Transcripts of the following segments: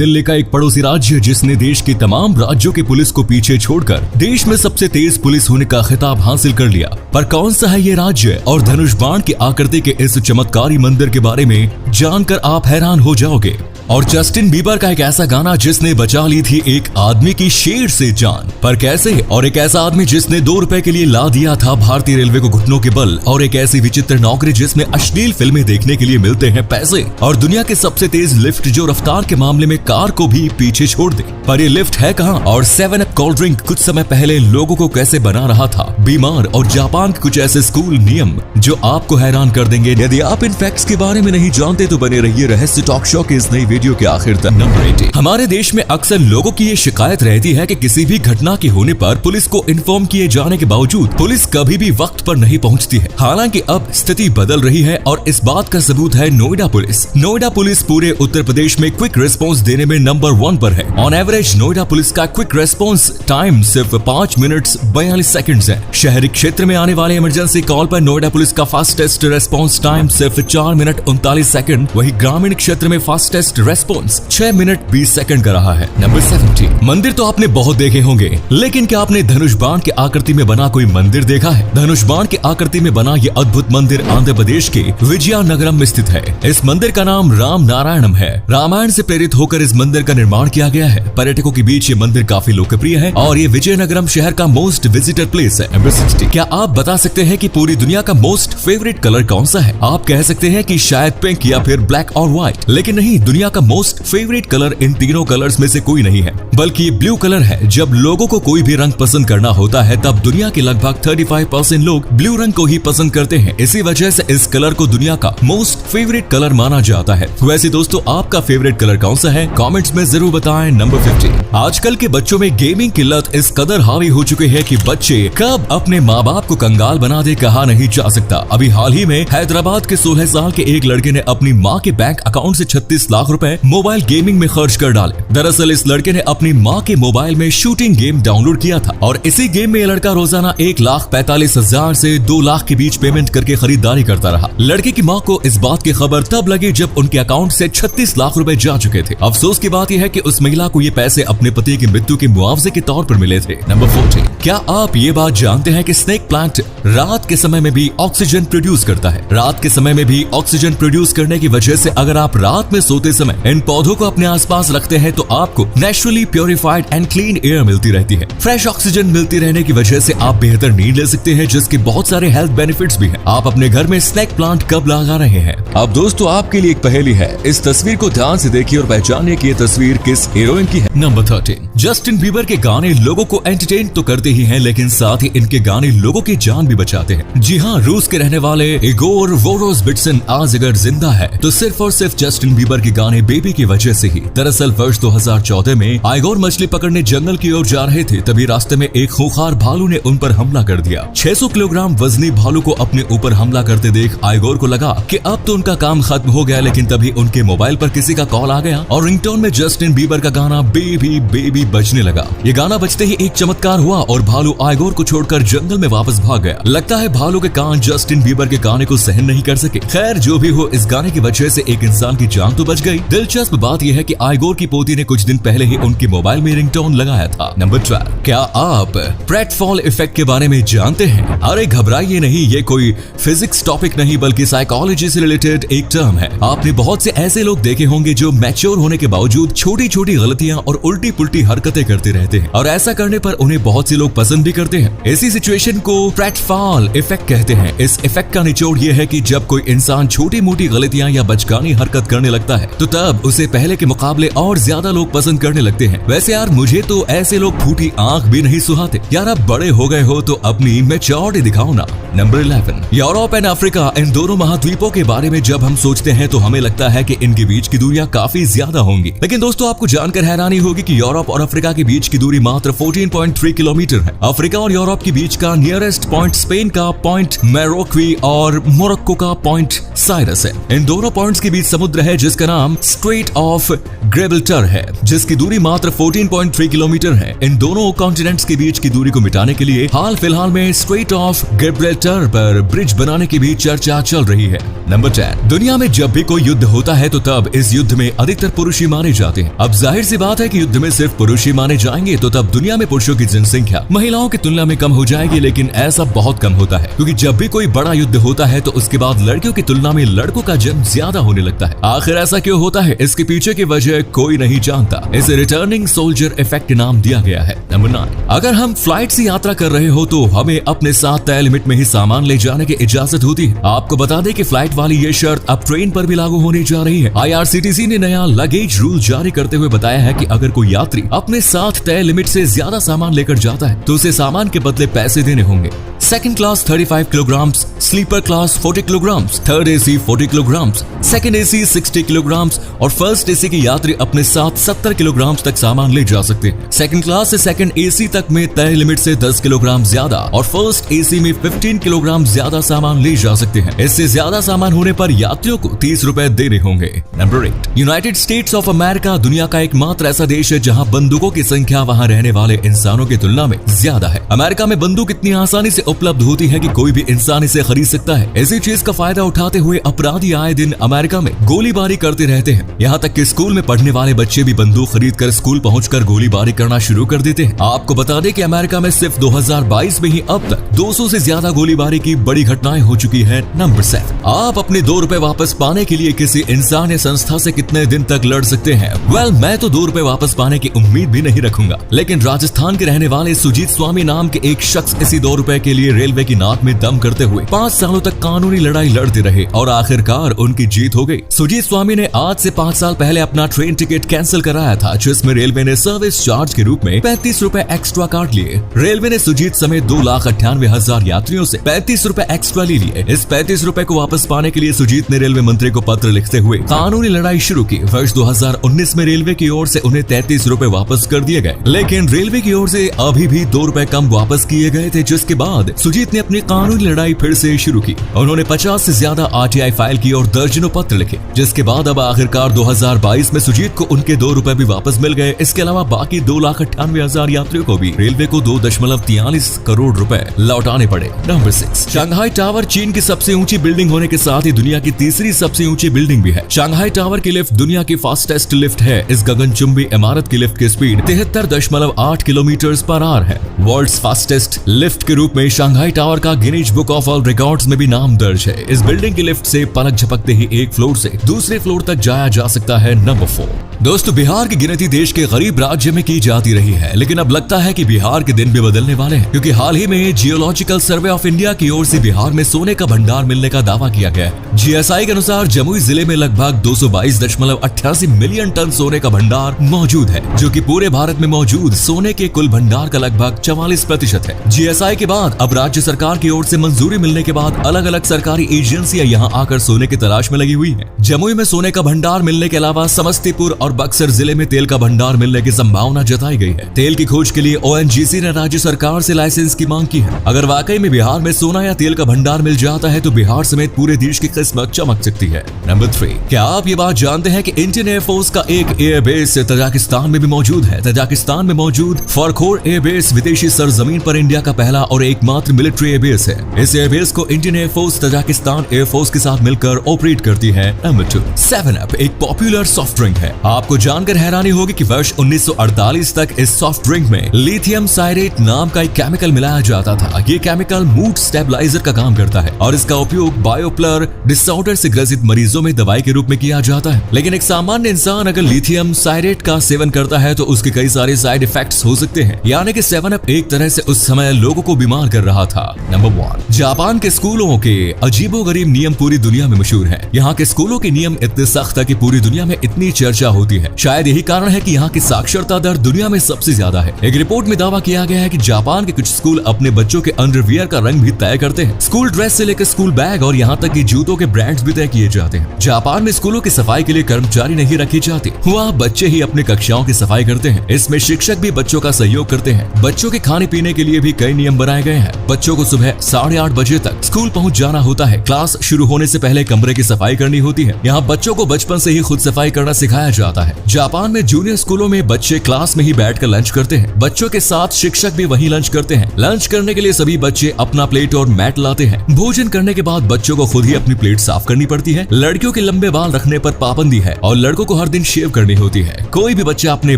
दिल्ली का एक पड़ोसी राज्य जिसने देश के तमाम राज्यों की पुलिस को पीछे छोड़कर देश में सबसे तेज पुलिस होने का खिताब हासिल कर लिया। पर कौन सा है ये राज्य और धनुष बाण की आकृति के इस चमत्कारी मंदिर के बारे में जानकर आप हैरान हो जाओगे। और जस्टिन बीबर का एक ऐसा गाना जिसने बचा ली थी एक आदमी की शेर से जान। पर कैसे? और एक ऐसा आदमी जिसने 2 रुपए के लिए ला दिया था भारतीय रेलवे को घुटनों के बल। और एक ऐसी विचित्र नौकरी जिसमें अश्लील फिल्में देखने के लिए मिलते हैं पैसे। और दुनिया के सबसे तेज लिफ्ट जो रफ्तार के मामले में कार को भी पीछे छोड़ दे। पर ये लिफ्ट है कहाँ? और 7 अप कोल्ड ड्रिंक कुछ समय पहले लोगों को कैसे बना रहा था बीमार? और जापान के कुछ ऐसे स्कूल नियम जो आपको हैरान कर देंगे। यदि आप इन फैक्ट्स के बारे में नहीं जानते तो बने रहिए रहस्य टॉक शो के इस नई वीडियो के आखिर तक। नंबर 80। हमारे देश में अक्सर लोगों की ये शिकायत रहती है कि किसी भी घटना के होने पर पुलिस को इन्फॉर्म किए जाने के बावजूद पुलिस कभी भी वक्त पर नहीं पहुंचती है। हालांकि अब स्थिति बदल रही है और इस बात का सबूत है नोएडा पुलिस। नोएडा पुलिस पूरे उत्तर प्रदेश में क्विक रिस्पॉन्स देने में नंबर 1 पर है। ऑन एवरेज नोएडा पुलिस का क्विक रिस्पॉन्स टाइम सिर्फ 5 मिनट 42 सेकंड्स है। शहरी क्षेत्र में आने वाले इमरजेंसी कॉल पर नोएडा पुलिस का फास्टेस्ट रेस्पॉन्स टाइम सिर्फ 4 मिनट 39 सेकंड। वही ग्रामीण क्षेत्र में फास्टेस्ट रेस्पॉन्स 6 मिनट 20 सेकंड का रहा है। नंबर 70। मंदिर तो आपने बहुत देखे होंगे, लेकिन क्या आपने धनुष बाण की आकृति में बना कोई मंदिर देखा है? धनुष बाण की आकृति में बना ये अद्भुत मंदिर आंध्र प्रदेश के विजयनगरम में स्थित है। इस मंदिर का नाम राम नारायणम है। रामायण से प्रेरित होकर इस मंदिर का निर्माण किया गया है। पर्यटकों के बीच ये मंदिर काफी लोकप्रिय है और ये विजयनगरम शहर का मोस्ट विजिटर प्लेस है। नंबर 60। क्या आप बता सकते हैं कि पूरी दुनिया का मोस्ट फेवरेट कलर कौन सा है? आप कह सकते हैं कि शायद पिंक या फिर ब्लैक और व्हाइट, लेकिन नहीं, दुनिया का मोस्ट फेवरेट कलर इन तीनों कलर्स में से कोई नहीं है, बल्कि ये ब्लू कलर है। जब लोगों को कोई भी रंग पसंद करना होता है तब दुनिया के लगभग 35% लोग ब्लू रंग को ही पसंद करते हैं। इसी वजह से इस कलर को दुनिया का मोस्ट फेवरेट कलर माना जाता है। वैसे दोस्तों, आपका फेवरेट कलर कौन सा है? कमेंट्स में जरूर बताएं। नंबर 50। आजकल के बच्चों में गेमिंग की लत इस कदर हावी हो चुके हैं कि बच्चे कब अपने माँ बाप को कंगाल बना दे कहा नहीं जा सकता। अभी हाल ही में हैदराबाद के 16 साल के एक लड़के ने अपनी माँ के बैंक अकाउंट से 36 लाख रुपए मोबाइल गेमिंग में खर्च कर डाले। दरअसल इस लड़के ने अपनी माँ के मोबाइल में शूटिंग गेम डाउनलोड किया था और इसी गेम में यह लड़का रोजाना 1,45,000 से 2 लाख के बीच पेमेंट करके खरीदारी करता रहा। लड़के की माँ को इस बात की खबर तब लगी जब उनके अकाउंट से 36 लाख रुपए जा चुके थे। अफसोस की बात यह है कि उस महिला को ये पैसे अपने पति की मृत्यु के मुआवजे के तौर पर मिले थे। नंबर 40। क्या आप ये बात जानते हैं कि स्नेक प्लांट रात के समय में भी ऑक्सीजन प्रोड्यूस करता है? रात के समय में भी ऑक्सीजन प्रोड्यूस करने की वजह से अगर आप रात में सोते समय इन पौधों को अपने आसपास रखते हैं तो आपको naturally purified and clean air मिलती रहती है। फ्रेश ऑक्सीजन मिलती रहने की वजह से आप बेहतर नींद ले सकते हैं, जिसके बहुत सारे हेल्थ बेनिफिट्स भी हैं। आप अपने घर में स्नेक प्लांट कब लगा रहे हैं? अब दोस्तों, आपके लिए एक पहेली है। इस तस्वीर को ध्यान से देखिए और पहचानिए कि ये तस्वीर किस हीरोइन की है। नंबर 13। जस्टिन बीबर के गाने लोगों को एंटरटेन तो करते ही हैं, लेकिन साथ ही इनके गाने लोगों की जान भी बचाते हैं। जी हाँ, रूस के रहने वाले इगोर वोरोसबिट्सन आज अगर जिंदा है तो सिर्फ और सिर्फ जस्टिन बीबर के गाने बेबी की वजह से ही। दरअसल वर्ष 2014 में आइगोर मछली पकड़ने जंगल की ओर जा रहे थे, तभी रास्ते में एक खूंखार भालू ने उन पर हमला कर दिया। 600 किलोग्राम वजनी भालू को अपने ऊपर हमला करते देख आइगोर को लगा कि अब तो उनका काम खत्म हो गया, लेकिन तभी उनके मोबाइल पर किसी का कॉल आ गया और रिंगटोन में जस्टिन बीबर का गाना बेबी बेबी बजने लगा। ये गाना बजते ही एक चमत्कार हुआ और भालू आइगोर को छोड़कर जंगल में वापस भाग गया। लगता है भालू के कान जस्टिन बीबर के गाने को सहन नहीं कर सके। खैर, जो भी हो, इस गाने की वजह से एक इंसान की जान तो बच गई। दिलचस्प बात यह है कि आइगोर की पोती ने कुछ दिन पहले ही उनके मोबाइल में रिंगटोन लगाया था। नंबर 12। क्या आप प्रेटफॉल इफेक्ट के बारे में जानते हैं? अरे घबराइए नहीं, ये कोई फिजिक्स टॉपिक नहीं बल्कि साइकोलॉजी से रिलेटेड एक टर्म है। आपने बहुत से ऐसे लोग देखे होंगे जो मैच्योर होने के बावजूद छोटी छोटी गलतियां और उल्टी पुल्टी हरकतें करते रहते हैं और ऐसा करने पर उन्हें बहुत से लोग पसंद भी करते हैं। इसी सिचुएशन को प्रेटफॉल इफेक्ट कहते हैं। इस इफेक्ट का निचोड़ यह है कि जब कोई इंसान छोटी मोटी गलतियां या बचकानी हरकत करने लगता है तो तब उसे पहले के मुकाबले और ज्यादा लोग पसंद करने लगते हैं। वैसे यार, मुझे तो ऐसे लोग फूटी आंख भी नहीं सुहाते। यार, अब बड़े हो गए हो तो अपनी मैच्योरिटी दिखाओ ना। नंबर 11। यूरोप एंड अफ्रीका, इन दोनों महाद्वीपों के बारे में जब हम सोचते हैं तो हमें लगता है कि इनके बीच की दूरियां काफी ज्यादा होंगी, लेकिन दोस्तों आपको जानकर हैरानी होगी कि यूरोप और अफ्रीका के बीच की दूरी मात्र 14.3 किलोमीटर है। अफ्रीका और यूरोप के बीच का नियरेस्ट पॉइंट स्पेन का पॉइंट मैरोक्वी और मोरक्को का पॉइंट साइरस है। इन दोनों पॉइंट्स के बीच समुद्र है जिसका नाम स्ट्रेट ऑफ गिब्राल्टर है, जिसकी दूरी मात्र 14.3 किलोमीटर है। इन दोनों कॉन्टिनेंट्स के बीच की दूरी को मिटाने के लिए हाल फिलहाल में स्ट्रेट ऑफ गिब्राल्टर पर ब्रिज बनाने की भी चर्चा चल रही है। नंबर 10। दुनिया में जब भी कोई युद्ध होता है तो तब इस युद्ध में अधिकतर पुरुष ही माने जाते हैं। अब जाहिर सी बात है कि युद्ध में सिर्फ पुरुष ही माने जाएंगे तो तब दुनिया में पुरुषों की जनसंख्या महिलाओं की तुलना में कम हो जाएगी, लेकिन ऐसा बहुत कम होता है क्योंकि जब भी कोई बड़ा युद्ध होता है तो उसके बाद लड़कियों की तुलना में लड़कों का जन्म ज्यादा होने लगता है। आखिर ऐसा क्यों होता है, इसके पीछे की वजह कोई नहीं जानता। इसे रिटर्निंग सोल्जर इफेक्ट नाम दिया गया है। नंबर 9, अगर हम फ्लाइट से यात्रा कर रहे हो तो हमें अपने साथ तय लिमिट में ही सामान ले जाने की इजाजत होती है। आपको बता दें कि फ्लाइट वाली ये शर्त अब ट्रेन पर भी लागू होने जा रही है। IRCTC ने नया लगेज रूल जारी करते हुए बताया है कि अगर कोई यात्री अपने साथ तय लिमिट से ज्यादा सामान लेकर जाता है तो उसे सामान के बदले पैसे देने होंगे। Second class 35 kilogram, sleeper class 40 kilogram, third AC 40 kilogram, second AC 60 kilogram और फर्स्ट AC के यात्री अपने साथ 70 किलोग्राम तक सामान ले जा सकते हैं। सेकंड क्लास से सेकंड AC तक में तय लिमिट से 10 किलोग्राम ज्यादा और फर्स्ट AC में 15 किलोग्राम ज्यादा सामान ले जा सकते हैं। इससे ज्यादा सामान होने पर यात्रियों को 30 रुपए देने होंगे। Number 8, United states of America दुनिया का एकमात्र ऐसा देश है जहां बंदूकों की संख्या वहां रहने वाले इंसानों की तुलना में ज्यादा है। अमेरिका में बंदूक इतनी आसानी से उपलब्ध होती है कि कोई भी इंसान इसे खरीद सकता है। इसी चीज का फायदा उठाते हुए अपराधी आए दिन अमेरिका में गोलीबारी करते रहते हैं। यहाँ तक कि स्कूल में पढ़ने वाले बच्चे भी बंदूक खरीद कर स्कूल पहुंचकर गोलीबारी करना शुरू कर देते हैं। आपको बता दें कि अमेरिका में सिर्फ 2022 में ही अब तक 200 से ज्यादा गोलीबारी की बड़ी घटनाएं हो चुकी है। नंबर 7, आप अपने 2 रुपए वापस पाने के लिए किसी इंसान या संस्था से कितने दिन तक लड़ सकते हैं? वेल, मैं तो 2 रुपए वापस पाने की उम्मीद भी नहीं रखूंगा, लेकिन राजस्थान के रहने वाले सुजीत स्वामी नाम के एक शख्स इसी 2 रुपए के लिए रेलवे की नाक में दम करते हुए 5 सालों तक कानूनी लड़ाई लड़ते रहे और आखिरकार उनकी जीत हो गई। सुजीत स्वामी ने आज से 5 साल पहले अपना ट्रेन टिकट कैंसिल कराया था, जिसमें रेलवे ने सर्विस चार्ज के रूप में 35 रुपए एक्स्ट्रा काट लिए। रेलवे ने सुजीत समेत 2,98,000 यात्रियों से 35 रुपए एक्स्ट्रा ले लिए। इस 35 रुपए को वापस पाने के लिए सुजीत ने रेलवे मंत्री को पत्र लिखते हुए कानूनी लड़ाई शुरू की। वर्ष 2019 में रेलवे की ओर से उन्हें 33 रुपए वापस कर दिए गए, लेकिन रेलवे की ओर से अभी भी 2 रुपए कम वापस किए गए थे, जिसके बाद सुजीत ने अपनी कानूनी लड़ाई फिर से शुरू की। उन्होंने 50 से ज्यादा RTI फाइल की और दर्जनों पत्र लिखे, जिसके बाद अब आखिरकार 2022 में सुजीत को उनके 2 रुपए भी वापस मिल गए। इसके अलावा बाकी 2,98,000 यात्रियों को भी रेलवे को 2.43 करोड़ रुपए लौटाने पड़े। नंबर 6, शंघाई टावर चीन की सबसे ऊंची बिल्डिंग होने के साथ ही दुनिया की तीसरी सबसे ऊंची बिल्डिंग भी है। शंघाई टावर की लिफ्ट दुनिया की फास्टेस्ट लिफ्ट है। इस गगनचुंबी इमारत की लिफ्ट की स्पीड 73.8 किलोमीटर पर आवर है। वर्ल्ड्स फास्टेस्ट लिफ्ट के रूप में शंघाई टावर का Guinness book of world records में भी नाम दर्ज है। इस बिल्डिंग की लिफ्ट से पलक झपकते ही एक फ्लोर से दूसरे फ्लोर तक जाया जा सकता है। नंबर 4, दोस्तों, बिहार की गिनती देश के गरीब राज्य में की जाती रही है, लेकिन अब लगता है कि बिहार के दिन भी बदलने वाले हैं, क्योंकि हाल ही में जियोलॉजिकल सर्वे ऑफ इंडिया की ओर से बिहार में सोने का भंडार मिलने का दावा किया गया है। GSI के अनुसार जमुई जिले में लगभग 222.88 मिलियन टन सोने का भंडार मौजूद है, जो कि पूरे भारत में मौजूद सोने के कुल भंडार का लगभग 44% है। GSI के बाद अब राज्य सरकार की ओर से मंजूरी मिलने के बाद अलग अलग सरकारी एजेंसियां यहां आकर सोने की तलाश में लगी हुई हैं। जमुई में सोने का भंडार मिलने के अलावा समस्तीपुर और बक्सर जिले में तेल का भंडार मिलने की संभावना जताई गई है। तेल की खोज के लिए ONGC ने राज्य सरकार से लाइसेंस की मांग की है। अगर वाकई में बिहार में सोना या तेल का भंडार मिल जाता है तो बिहार समेत पूरे देश की किस्मत चमक सकती है। नंबर 3, क्या आप ये बात जानते हैं कि इंडियन एयरफोर्स का एक एयरबेस तजाकिस्तान में भी मौजूद है? तजाकिस्तान में मौजूद फरखोर एयरबेस विदेशी सरजमीन पर इंडिया का पहला और एकमात्र मिलिट्री एयरबेस है। इस एयरबेस को इंडियन एयरफोर्स तजाकिस्तान एयरफोर्स के साथ मिलकर ऑपरेट करती है। नंबर 2, 7up एक पॉपुलर सॉफ्ट ड्रिंक है। आपको जानकर हैरानी होगी कि वर्ष 1948 तक इस सॉफ्ट ड्रिंक में लिथियम साइरेट नाम का एक केमिकल मिलाया जाता था। ये केमिकल मूड स्टेबलाइजर का काम करता है और इसका उपयोग बायोपलर डिसऑर्डर से ग्रसित मरीजों में दवाई के रूप में किया जाता है। लेकिन एक सामान्य इंसान अगर लिथियम साइरेट का सेवन करता है तो उसके कई सारे साइड इफेक्ट्स हो सकते हैं, यानी कि 7up एक तरह से उस समय लोगों को बीमार कर रहा था। नंबर 1, जापान के स्कूलों के अजीबोगरीब नियम पूरी दुनिया में मशहूर है। यहाँ के स्कूलों के नियम इतने सख्त है कि पूरी दुनिया में इतनी चर्चा होती है। शायद यही कारण है कि यहाँ की साक्षरता दर दुनिया में सबसे ज्यादा है। एक रिपोर्ट में दावा किया गया है कि जापान के कुछ स्कूल अपने बच्चों के अंडरवियर का रंग भी तय करते हैं। स्कूल ड्रेस से लेकर स्कूल बैग और यहाँ तक कि जूतों के ब्रांड्स भी तय किए जाते हैं। जापान में स्कूलों की सफाई के लिए कर्मचारी नहीं रखे जाते, वहाँ बच्चे ही अपने कक्षाओं की सफाई करते हैं। इसमें शिक्षक भी बच्चों का सहयोग करते हैं। बच्चों के खाने पीने के लिए भी कई नियम बनाए गए हैं। है। बच्चों को सुबह 8:30 बजे तक स्कूल पहुंच जाना होता है। क्लास शुरू होने से पहले कमरे की सफाई करनी होती है। यहाँ बच्चों को बचपन से ही खुद सफाई करना सिखाया जाता है। जापान में जूनियर स्कूलों में बच्चे क्लास में ही बैठकर लंच करते हैं। बच्चों के साथ शिक्षक भी वहीं लंच करते हैं। लंच करने के लिए सभी बच्चे अपना प्लेट और मैट लाते हैं। भोजन करने के बाद बच्चों को खुद ही अपनी प्लेट साफ करनी पड़ती है। लड़कियों के लंबे बाल रखने पर पाबंदी है और लड़कों को हर दिन शेव करनी होती है। कोई भी बच्चा अपने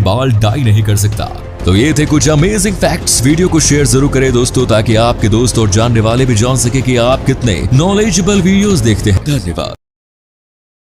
बाल डाई नहीं कर सकता। तो ये थे कुछ अमेजिंग फैक्ट्स। वीडियो को शेयर जरूर करें दोस्तों, ताकि आपके दोस्त और जानने वाले भी जान सके कि आप कितने नॉलेजेबल वीडियोस देखते हैं। धन्यवाद।